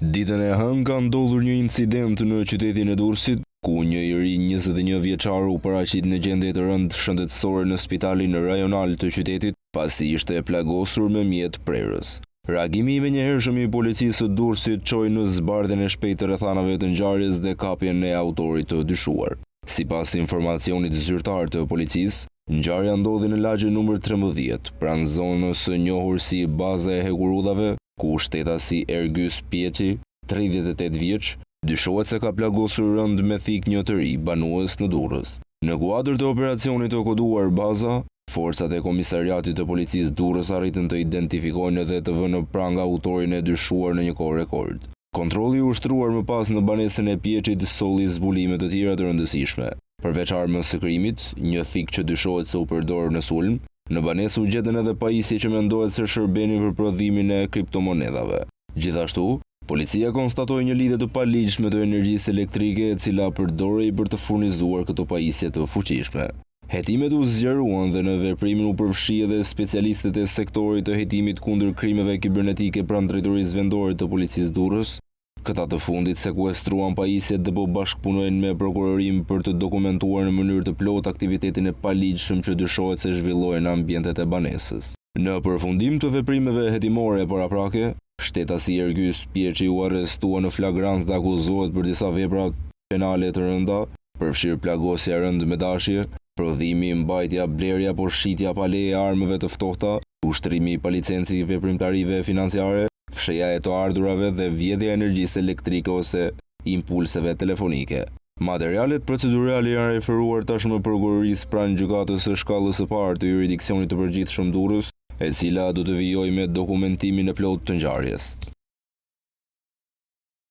Ditën e hënë ka ndodhur një incident në qytetin e Durrësit, ku një i ri 21 vjeçar u paraqit në gjendje të rëndë shëndetësore në spitalin rajonal të qytetit, pasi ishte plagosur me mjet prerës. Reagimi i menjëhershëm i policisë së Durrësit çoi në zbardhjen e shpejtë të rrethanave të ngjarjes dhe kapjen e autorit të dyshuar. Sipas informacionit zyrtar të policisë, ngjarja ndodhi në lagjen numër 13, pranë zonës së njohur si Baza e Hekurudhave, ku shtetasi Ergjys Pjeçi, 38 vjeç, dyshohet se ka plagosur rënd me thik një të ri banues në Durrës. Në kuadër të operacionit të koduar Baza, forcat e komisariatit të policisë Durrës arritën të identifikojnë dhe të vënë prang autorin e dyshuar në një kohë rekord. Kontrolli i ushtruar më pas në banesën e Pjeçit solli zbulime të tjera të rëndësishme. Përveç armës së krimit, një thik që dyshohet se u përdor në sulm, në banesë u gjetën edhe pajisje që mendohet se shërbenin për prodhimin e kriptomonedhave. Gjithashtu, policia konstatoi një lidhje të paligjshme të energjisë elektrike e cila përdorej për të furnizuar këto pajisje të fuqishme. Hetimet u zgjeruan dhe në veprimin u përfshi edhe specialistët e sektorit të hetimit kundër krimeve kibernetike pranë drejtorisë vendore të policisë Durrës. Këta të fundit sekuestruan pajisjet dhe po bashkëpunojnë me prokurorim për të dokumentuar në mënyrë të plotë aktivitetin e paligjshëm që dyshohet se zhvillohen në ambientet e banesës. Në përfundim të veprimeve hetimore paraprake, shtetasi Ergjys Pjeçi u arrestua në flagrancë dhe akuzohet për disa vepra penale të rënda, përfshirë plagosja e rëndë me dashje, prodhimi, mbajtja, blerja apo shitja pa leje e armëve të ftohta, ushtrimi pa licenci veprimtarive financiare, fsheja e të ardhurave dhe vjedhja e energjisë elektrike ose impulseve telefonike. Materialet procedurale janë referuar tashmë prokurorisë pranë gjykatës së shkallës së parë të jurisdiksionit të përgjithshëm Durrës, e cila do të vijojë me dokumentimin e plotë të ngjarjes.